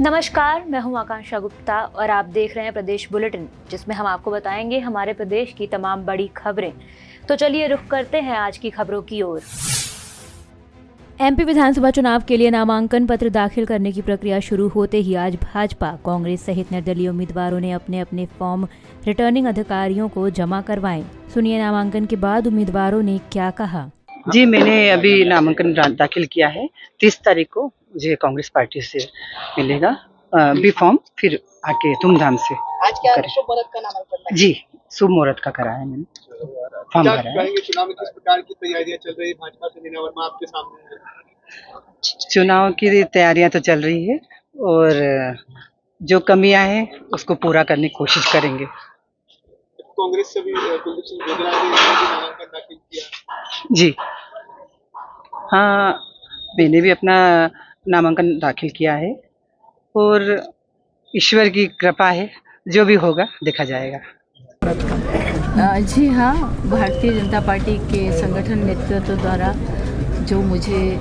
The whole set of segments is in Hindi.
नमस्कार, मैं हूं आकांक्षा गुप्ता और आप देख रहे हैं प्रदेश बुलेटिन, जिसमें हम आपको बताएंगे हमारे प्रदेश की तमाम बड़ी खबरें। तो चलिए रुख करते हैं आज की खबरों की ओर। एमपी विधानसभा चुनाव के लिए नामांकन पत्र दाखिल करने की प्रक्रिया शुरू होते ही आज भाजपा, कांग्रेस सहित निर्दलीय उम्मीदवारों ने अपने अपने फॉर्म रिटर्निंग अधिकारियों को जमा करवाए। सुनिए नामांकन के बाद उम्मीदवारों ने क्या कहा। जी, मैंने अभी नामांकन दाखिल किया है। 30 तारीख को मुझे कांग्रेस पार्टी से मिलेगा बी फॉर्म, फिर आके धूमधाम से। आज क्या शुभ मुहूर्त का नामांकन? जी, शुभ मुहूर्त का करा है मैंने, फॉर्म भरा है। चुनाव में किस प्रकार की तैयारियां चल रही है? भाजपा से नीना वर्मा आपके सामने है। चुनाव की तैयारियां तो चल रही है और जो कमियां हैं उसको पूरा करने की कोशिश करेंगे। कांग्रेस से भी कुलदीप सिंह जोगला ने नामांकन दाखिल किया। जी हाँ, मैंने भी अपना नामांकन दाखिल किया है और ईश्वर की कृपा है, जो भी होगा देखा जाएगा। जी हाँ, भारतीय जनता पार्टी के संगठन नेतृत्व द्वारा जो मुझे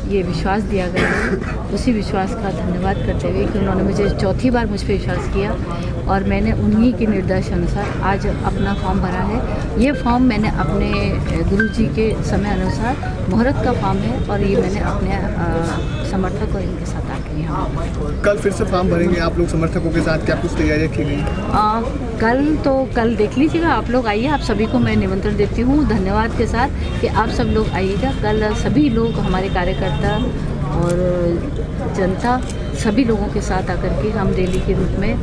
ये विश्वास दिया गया है, उसी विश्वास का धन्यवाद करते हुए कि उन्होंने मुझे चौथी बार मुझ पर विश्वास किया और मैंने उन्हीं के निर्देश अनुसार आज अपना फॉर्म भरा है। ये फॉर्म मैंने अपने गुरुजी के समय अनुसार मुहूर्त का फॉर्म है और ये मैंने अपने समर्थक और इनके साथ आके यहाँ। कल फिर से फॉर्म भरेंगे आप लोग समर्थकों के साथ, क्या कुछ तैयारियां की गई? कल देख लीजिएगा, आप लोग आइए, आप सभी को मैं निमंत्रण देती हूँ धन्यवाद के साथ कि आप सब लोग आइएगा। कल सभी लोग, हमारे कार्यकर्ता और जनता, सभी लोगों के साथ आकर के हम रैली के रूप में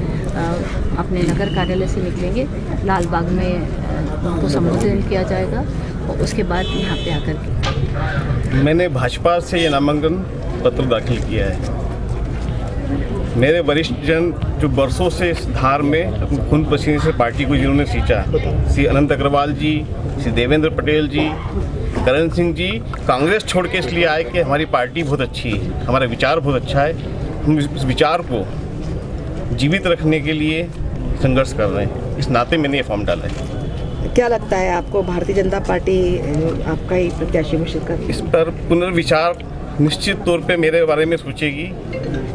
अपने नगर कार्यालय से निकलेंगे। लाल बाग में उनको संबोधित किया जाएगा और उसके बाद यहाँ पे आकर के मैंने भाजपा से ये नामांकन पत्र दाखिल किया है। मेरे वरिष्ठ जन जो बरसों से इस धार में अपने खून पसीने से पार्टी को जिन्होंने सींचा, श्री अनंत अग्रवाल जी, श्री देवेंद्र पटेल जी, करण सिंह जी, कांग्रेस छोड़ के इसलिए आए कि हमारी पार्टी बहुत अच्छी है, हमारा विचार बहुत अच्छा है, हम इस विचार को जीवित रखने के लिए संघर्ष कर रहे हैं। इस नाते मैंने ये फॉर्म डाला है। क्या लगता है आपको, भारतीय जनता पार्टी आपका ही प्रत्याशी घोषित कर? इस पर पुनर्विचार निश्चित तौर पे मेरे बारे में सोचेगी।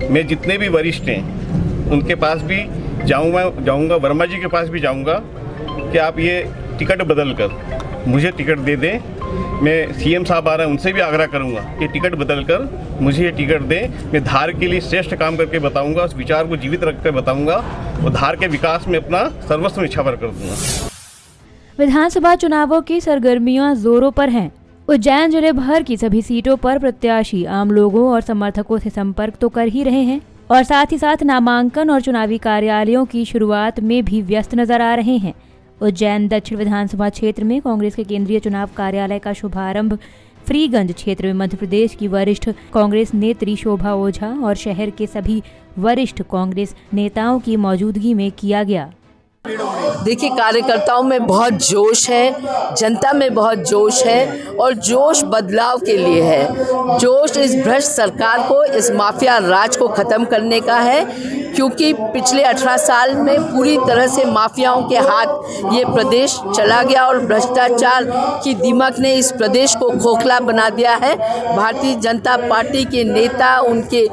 मैं जितने भी वरिष्ठ हैं उनके पास भी जाऊंगा, वर्मा जी के पास भी जाऊंगा कि आप ये टिकट बदल कर मुझे टिकट दे दें। मैं सीएम साहब आ रहे हैं, उनसे भी आग्रह करूंगा कि टिकट बदल कर मुझे ये टिकट दें। मैं धार के लिए श्रेष्ठ काम करके बताऊंगा, उस विचार को जीवित रख कर बताऊंगा और धार के विकास में अपना सर्वस्व निछावर कर दूंगा। विधानसभा चुनावों की सरगर्मियां जोरों पर हैं। उज्जैन जिले भर की सभी सीटों पर प्रत्याशी आम लोगों और समर्थकों से संपर्क तो कर ही रहे हैं और साथ ही साथ नामांकन और चुनावी कार्यालयों की शुरुआत में भी व्यस्त नजर आ रहे हैं। उज्जैन दक्षिण विधानसभा क्षेत्र में कांग्रेस के केंद्रीय चुनाव कार्यालय का शुभारंभ फ्रीगंज क्षेत्र में मध्य प्रदेश की वरिष्ठ कांग्रेस नेत्री शोभा ओझा और शहर के सभी वरिष्ठ कांग्रेस नेताओं की मौजूदगी में किया गया। देखिए, कार्यकर्ताओं में बहुत जोश है, जनता में बहुत जोश है और जोश बदलाव के लिए है। जोश इस भ्रष्ट सरकार को, इस माफिया राज को ख़त्म करने का है, क्योंकि पिछले 18 साल में पूरी तरह से माफियाओं के हाथ ये प्रदेश चला गया और भ्रष्टाचार की दीमक ने इस प्रदेश को खोखला बना दिया है। भारतीय जनता पार्टी के नेता, उनके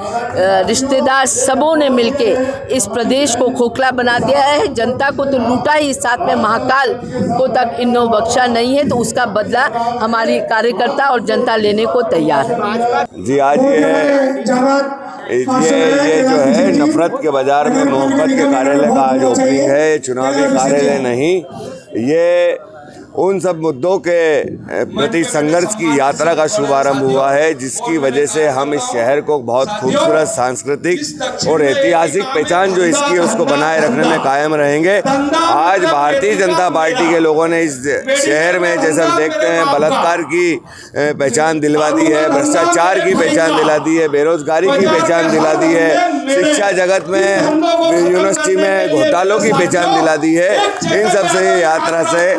रिश्तेदार, सबों ने मिलके इस प्रदेश को खोखला बना दिया है। जनता को तो लूटा ही, साथ में महाकाल को तक इन्हों बख्शा नहीं है, तो उसका बदला हमारी कार्यकर्ता और जनता लेने को तैयार है। जी, आज ये जो है नफरत के बाजार में मोहब्बत के कार्यालय का आज ओपनिंग है। चुनावी कार्यालय नहीं, ये उन सब मुद्दों के प्रति संघर्ष की यात्रा का शुभारंभ हुआ है, जिसकी वजह से हम इस शहर को बहुत खूबसूरत सांस्कृतिक और ऐतिहासिक पहचान जो इसकी है उसको बनाए रखने में कायम रहेंगे। आज भारतीय जनता पार्टी के लोगों ने इस शहर में, जैसे हम देखते हैं, बलात्कार की पहचान दिलवा दी है, भ्रष्टाचार की पहचान दिला दी है, बेरोजगारी की पहचान दिला दी है, शिक्षा जगत में, यूनिवर्सिटी में घोटालों की पहचान दिला दी है। इन सब से यात्रा से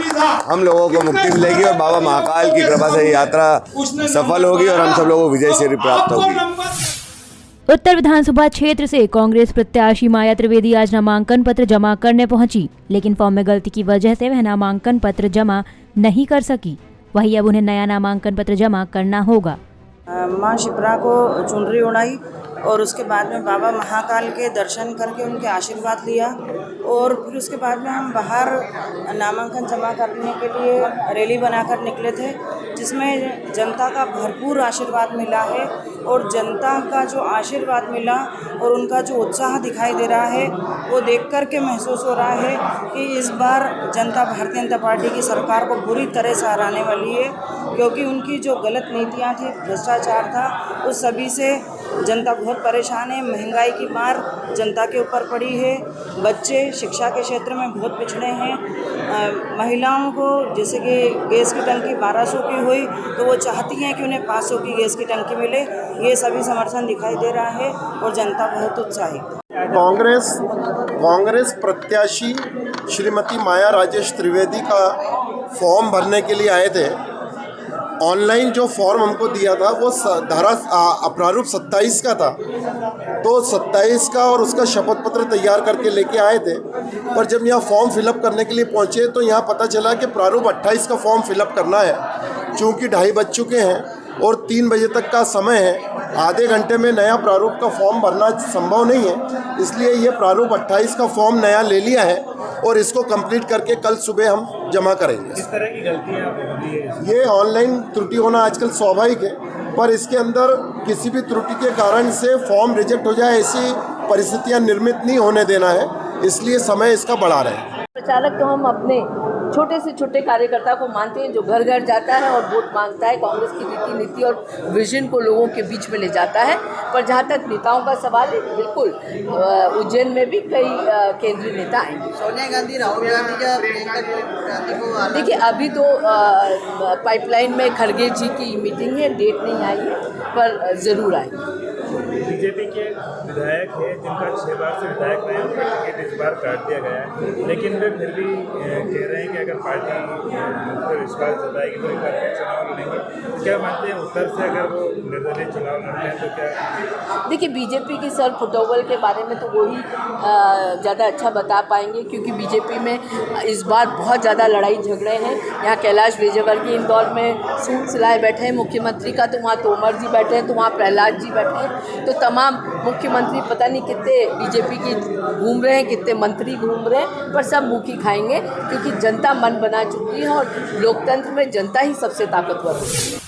हम लोगों को मुक्ति मिलेगी और बाबा महाकाल की कृपा से यात्रा सफल होगी और हम सब लोगों को विजय श्री प्राप्त होगी। उत्तर विधानसभा क्षेत्र से कांग्रेस प्रत्याशी माया त्रिवेदी आज नामांकन पत्र जमा करने पहुंची, लेकिन फॉर्म में गलती की वजह से वह नामांकन पत्र जमा नहीं कर सकी। वहीं अब उन्हें नया नामांकन पत्र जमा करना होगा। मां शिप्रा को चुनरी उड़ाई और उसके बाद में बाबा महाकाल के दर्शन करके उनके आशीर्वाद लिया और फिर उसके बाद में हम बाहर नामांकन जमा करने के लिए रैली बनाकर निकले थे, जिसमें जनता का भरपूर आशीर्वाद मिला है और जनता का जो आशीर्वाद मिला और उनका जो उत्साह दिखाई दे रहा है वो देख कर के महसूस हो रहा है कि इस बार जनता भारतीय जनता पार्टी की सरकार को बुरी तरह से हराने वाली है, क्योंकि उनकी जो गलत नीतियां थी, भ्रष्टाचार था, उस सभी से जनता बहुत परेशान है। महंगाई की मार जनता के ऊपर पड़ी है, बच्चे शिक्षा के क्षेत्र में बहुत पिछड़े हैं, महिलाओं को जैसे कि गैस की टंकी 1200 की हुई तो वो चाहती हैं कि उन्हें 500 की गैस की टंकी मिले। ये सभी समर्थन दिखाई दे रहा है और जनता बहुत उत्साहित। कांग्रेस प्रत्याशी श्रीमती माया राजेश त्रिवेदी का फॉर्म भरने के लिए आए थे। ऑनलाइन जो फॉर्म हमको दिया था वो धारा प्रारूप 27 का था, तो 27 का और उसका शपथ पत्र तैयार करके लेके आए थे। पर जब यहाँ फॉर्म फिलअप करने के लिए पहुँचे तो यहाँ पता चला कि प्रारूप 28 का फॉर्म फिलअप करना है। चूँकि 2:30 बज चुके हैं और 3 बजे तक का समय है, आधे घंटे में नया प्रारूप का फॉर्म भरना संभव नहीं है, इसलिए ये प्रारूप 28 का फॉर्म नया ले लिया है और इसको कंप्लीट करके कल सुबह हम जमा करेंगे। किस तरह की गलतियाँ होती है? ये ऑनलाइन त्रुटि होना आजकल स्वाभाविक है, पर इसके अंदर किसी भी त्रुटि के कारण से फॉर्म रिजेक्ट हो जाए ऐसी परिस्थितियां निर्मित नहीं होने देना है, इसलिए समय इसका बढ़ा रहे हैं। प्रचारक तो हम अपने छोटे से छोटे कार्यकर्ता को मानते हैं जो घर घर जाता है और वोट मांगता है, कांग्रेस की रीति नीति और विजन को लोगों के बीच में ले जाता है। पर जहाँ तक नेताओं का सवाल है, बिल्कुल उज्जैन में भी कई केंद्रीय नेता आएंगे। सोनिया गांधी, राहुल गांधी या प्रियंका गांधी को देखिए, अभी तो पाइपलाइन में खड़गे जी की मीटिंग है, डेट नहीं आई है, पर ज़रूर आएगी। बीजेपी के विधायक हैं जिनका 6 बार से विधायक रहे, उनका टिकट इस बार काट दिया गया है, लेकिन वे फिर भी कह रहे हैं कि अगर पार्टी उन पर विश्वास जताएगी तो एक बार फिर चुनाव लड़ेंगे। क्या मानते हैं, उत्तर से अगर वो निर्दलीय चुनाव लड़ते हैं तो क्या? देखिए, बीजेपी की सर फुटबॉल के बारे में तो वही ज़्यादा अच्छा बता पाएंगे, क्योंकि बीजेपी में इस बार बहुत ज़्यादा लड़ाई झगड़े हैं। यहाँ कैलाश विजयवर्गीय इंदौर में सूट सिलाए बैठे हैं मुख्यमंत्री का, तो वहाँ तोमर जी बैठे हैं, तो वहाँ प्रहलाद जी बैठे हैं, तो तमाम मुख्यमंत्री पता नहीं कितने बीजेपी की घूम रहे हैं, कितने मंत्री घूम रहे हैं, पर सब मुँह की खाएंगे, क्योंकि जनता मन बना चुकी है और लोकतंत्र में जनता ही सबसे ताकतवर है।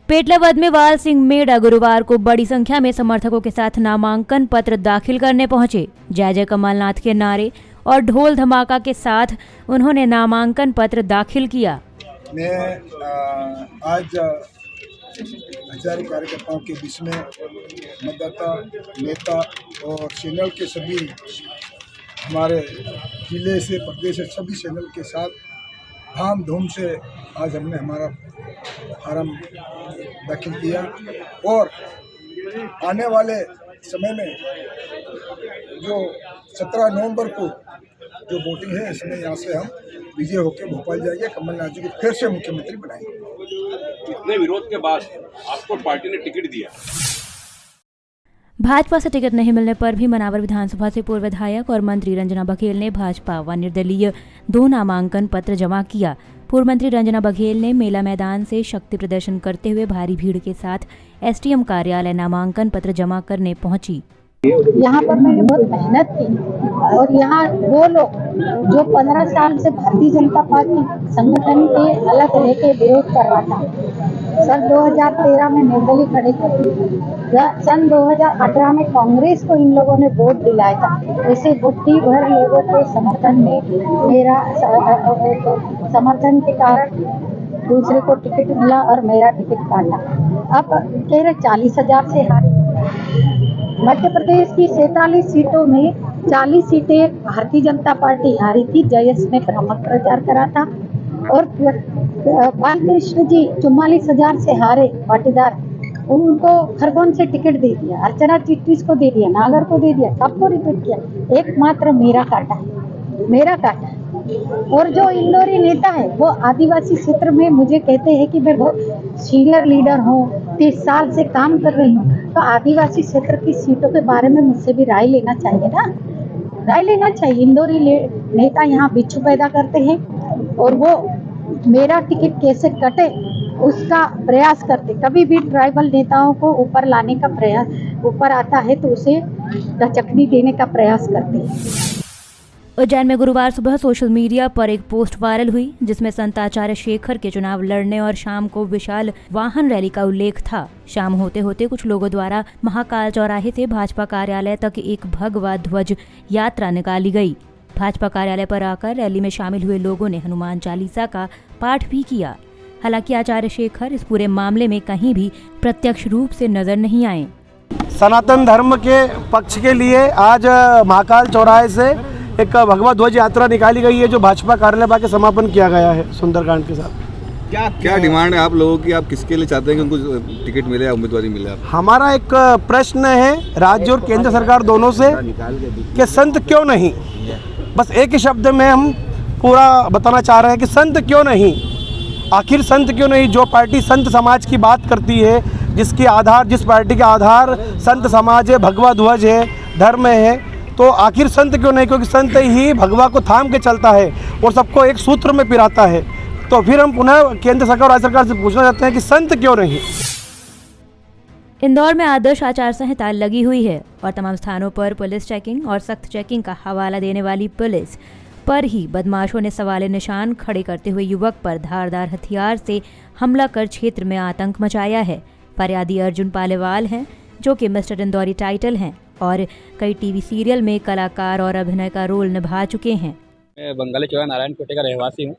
पेटलावद में वाल सिंह मेड़ा गुरुवार को बड़ी संख्या में समर्थकों के साथ नामांकन पत्र दाखिल करने पहुंचे। जय जय कमलनाथ के नारे और ढोल धमाका के साथ उन्होंने नामांकन पत्र दाखिल किया। मैं आज हजारों कार्यकर्ताओं के बीच में मतदाता, नेता और चैनल के सभी हमारे जिले से, प्रदेश से सभी चैनल के साथ धाम धूम से आज हमने हमारा फार्म दाखिल किया और आने वाले समय में जो 17 नवंबर को जो वोटिंग है, इसमें यहाँ से हम विजय होकर भोपाल जाएंगे, कमलनाथ जी को फिर से मुख्यमंत्री बनाएंगे। इतने विरोध के बाद आपको पार्टी ने टिकट दिया। भाजपा से टिकट नहीं मिलने पर भी मनावर विधानसभा से पूर्व विधायक और मंत्री रंजना बघेल ने भाजपा व निर्दलीय 2 नामांकन पत्र जमा किया। पूर्व मंत्री रंजना बघेल ने मेला मैदान से शक्ति प्रदर्शन करते हुए भारी भीड़ के साथ एसडीएम कार्यालय नामांकन पत्र जमा करने पहुंची। यहाँ पर मैंने बहुत मेहनत की और यहाँ वो लोग जो 15 साल से भारतीय जनता पार्टी संगठन के अलग रह के विरोध कर रहा था, सन 2013 में निर्दलीय खड़े कर, सन 2018 में कांग्रेस को इन लोगों ने वोट दिलाया था। ऐसे गुट्टी भर लोगों के समर्थन में, मेरा समर्थन के कारण दूसरे को टिकट मिला और मेरा टिकट काटा। अब कह रहे 40,000 से हारे। मध्य प्रदेश की 47 सीटों में 40 सीटें भारतीय जनता पार्टी हारी थी। जयस में भ्रामक प्रचार करा था और बालकृष्ण जी 44,000 से हारे पाटीदार, उनको खरगोन से टिकट दे दिया, अर्चना चिट्टीस को दे दिया, नागर को दे दिया, सबको रिपीट किया, एकमात्र मेरा काटा है, मेरा काटा है। और जो इंदौरी नेता है वो आदिवासी क्षेत्र में मुझे कहते हैं कि मैं बहुत सीनियर लीडर हूँ, 30 साल से काम कर रही हूँ, तो आदिवासी क्षेत्र की सीटों के बारे में मुझसे भी राय लेना चाहिए ना, राय लेना चाहिए। इंदौरी नेता यहाँ बिच्छू पैदा करते हैं और वो मेरा टिकट कैसे कटे उसका प्रयास करते, कभी भी ट्राइबल नेताओं को ऊपर लाने का प्रयास ऊपर आता है तो उसे दचकनी देने का प्रयास करते हैं। उज्जैन में गुरुवार सुबह सोशल मीडिया पर एक पोस्ट वायरल हुई जिसमें संत आचार्य शेखर के चुनाव लड़ने और शाम को विशाल वाहन रैली का उल्लेख था। शाम होते होते कुछ लोगों द्वारा महाकाल चौराहे से भाजपा कार्यालय तक एक भगवा ध्वज यात्रा निकाली गई। भाजपा कार्यालय पर आकर रैली में शामिल हुए लोगों ने हनुमान चालीसा का पाठ भी किया। हालांकि आचार्य शेखर इस पूरे मामले में कहीं भी प्रत्यक्ष रूप से नजर नहीं आए। सनातन धर्म के पक्ष के लिए आज महाकाल चौराहे से एक भगवा ध्वज यात्रा निकाली गई है जो भाजपा कार्यालय पर समापन किया गया है सुंदरकांड के साथ। क्या डिमांड है आप लोगों की? आप किसके लिए चाहते हैं कि उनको टिकट मिले या उम्मीदवारी मिले? हमारा एक प्रश्न है राज्य और केंद्र सरकार दोनों से कि संत क्यों नहीं, बस एक ही शब्द में हम पूरा बताना चाह रहे हैं कि संत क्यों नहीं, आखिर संत क्यों नहीं। जो पार्टी संत समाज की बात करती है, जिस पार्टी का आधार संत समाज है, भगवा ध्वज है, धर्म है, तो आखिर संत क्यों नहीं? क्योंकि संत ही भगवा को थाम के चलता है और सबको एक सूत्र में पिराता है। तो फिर हम पुनः केंद्र सरकार और राज्य सरकार से पूछना चाहते हैं कि संत क्यों नहीं। इंदौर में आदर्श आचार संहिता लगी हुई है और तमाम स्थानों पर पुलिस चेकिंग और सख्त चेकिंग का हवाला देने वाली पुलिस पर ही बदमाशों ने सवाल निशान खड़े करते हुए युवक पर धारदार हथियार से हमला कर क्षेत्र में आतंक मचाया है। फरियादी अर्जुन पालेवाल हैं जो कि मिस्टर इंदौरी टाइटल हैं और कई टीवी सीरियल में कलाकार और अभिनय का रोल निभा चुके हैं। मैं बंगाली चौराहा नारायण कोटे का रहवासी हूँ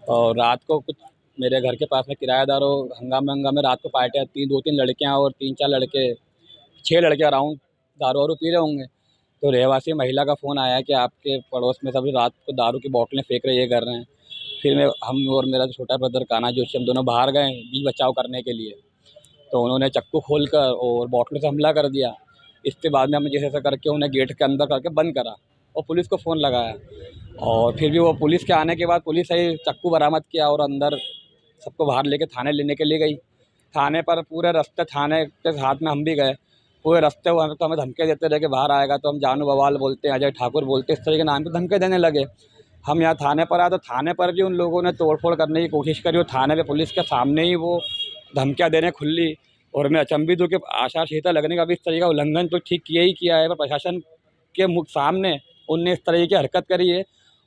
और रात को कुछ मेरे घर के पास में किराएदारों हंगामे रात को पार्टियाँ 2-3 लड़कियाँ और 3-4 लड़के 6 लड़के अराउंड दारू वारू पी रहे होंगे। तो रहवासी महिला का फ़ोन आया कि आपके पड़ोस में सभी रात को दारू की बोतलें फेंक रहे, ये कर रहे हैं। फिर हम और मेरा जो छोटा ब्रदर काना जोशी हम दोनों बाहर गए बीच बचाव करने के लिए, तो उन्होंने चक्कू खोलकर और बोतलों से हमला कर दिया। इसके बाद में हमने जैसे करके उन्हें गेट के अंदर करके बंद करा और पुलिस को फ़ोन लगाया और फिर भी वो पुलिस के आने के बाद पुलिस ही चक्कू बरामद किया और अंदर सबको बाहर लेके थाने लेने के लिए गई। थाने पर पूरे रास्ते थाने के साथ में हम भी गए, पूरे रास्ते वो तो हमें धमके देते रहे कि बाहर आएगा तो हम जानू बवाल बोलते हैं, अजय ठाकुर बोलते, इस तरह के नाम पे धमके देने लगे। हम यहाँ थाने पर आए तो थाने पर भी उन लोगों ने तोड़फोड़ करने की कोशिश करी और थाने पे पुलिस के सामने ही वो धमकियाँ देने खुली। और मैं अचंभित हूँ कि आचार संहिता लगने का भी इस तरह का उल्लंघन तो ठीक किया ही किया है, पर प्रशासन के सामने उनने इस तरह की हरकत करी है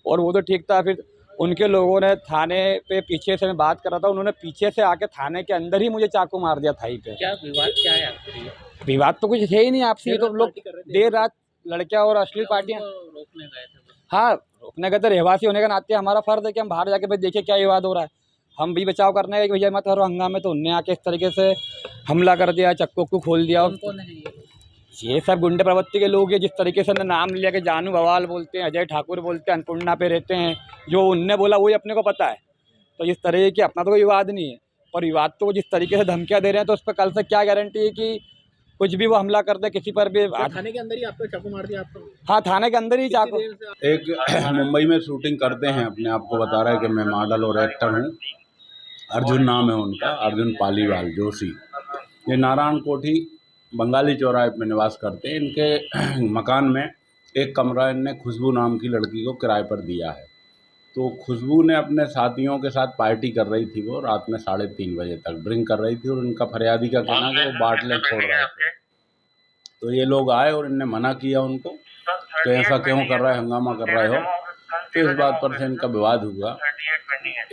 और वो तो ठीक था। फिर उनके लोगों ने थाने पे पीछे से मैं बात कर रहा था, उन्होंने पीछे से आके थाने के अंदर ही मुझे चाकू मार दिया थाई पे। क्या विवाद क्या है आपके? विवाद तो कुछ है ही नहीं आपसी, तो लोग देर रात लड़कियां और अश्लील पार्टियां रोकने गए थे। हाँ रोकने गए थे। रहवासी होने का नाते हमारा फर्ज है कि हम बाहर जाके भाई देखें क्या विवाद हो रहा है। हम भी बचाव करने गए कि भैया मत करो हंगामे, तो उनने आके इस तरीके से हमला कर दिया, चक्कू खोल दिया। और ये सब गुंडे प्रवृत्ति के लोग हैं, जिस तरीके से उन्होंने नाम लिया कि जानू बवाल बोलते हैं, अजय ठाकुर बोलते हैं, अन्नपूर्णा पे रहते हैं, जो उनने बोला वही अपने को पता है। तो इस तरह की अपना तो कोई विवाद नहीं है, पर विवाद तो वो जिस तरीके से धमकियाँ दे रहे हैं तो उस पर कल से क्या गारंटी है कि कुछ भी वो हमला कर दे किसी पर भी। थाने के अंदर ही आपको चाकू मार दिया आपको? हाँ थाने के अंदर ही चाकू। एक मुंबई में शूटिंग करते हैं, अपने आप को बता रहा है कि मैं मॉडल और एक्टर हूँ। अर्जुन नाम है उनका, अर्जुन पालीवाल जोशी। ये नारायण कोठी बंगाली चौराहे में निवास करते हैं। इनके मकान में एक कमरा इनने खुशबू नाम की लड़की को किराए पर दिया है। तो खुशबू ने अपने साथियों के साथ पार्टी कर रही थी, वो रात में 3:30 बजे तक ड्रिंक कर रही थी और उनका फरियादी का कहना है कि वो बाटलें छोड़ रहे थे। तो ये लोग आए और इनने मना किया उनको कि ऐसा क्यों कर रहे, हंगामा कर रहे हो। फिर इस बात पर से इनका विवाद हुआ।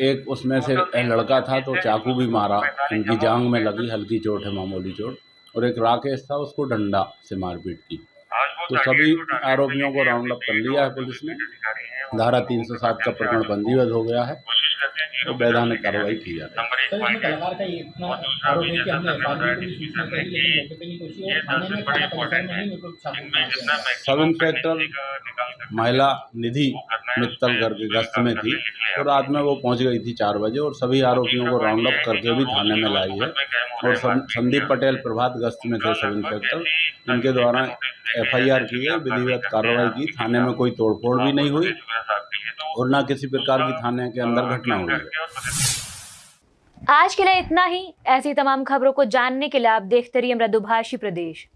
एक उसमें से लड़का था तो चाकू भी मारा, इनकी जांघ में लगी, हल्की चोट है, मामूली चोट। और एक राकेश था, उसको डंडा से मारपीट की। तो सभी आरोपियों को राउंड अप कर लिया है पुलिस ने। धारा 307 का प्रकरण पंजीबद्ध हो गया है तो वैधानिक कार्रवाई की जाती है। सब इंस्पेक्टर महिला निधि मित्तल करके गश्त में थी तो रात में वो पहुंच गई थी 4 बजे और सभी आरोपियों को राउंड अप करके भी थाने में लाई है। और संदीप पटेल प्रभात गश्त में थे सब इंस्पेक्टर, इनके द्वारा FIR की है, विधिवत कार्रवाई की। थाने में कोई तोड़फोड़ भी नहीं हुई और ना किसी प्रकार की थाने के अंदर घटना हुई है। आज के लिए इतना ही। ऐसी तमाम खबरों को जानने के लिए आप देखते रहिए मृदुभाषी प्रदेश।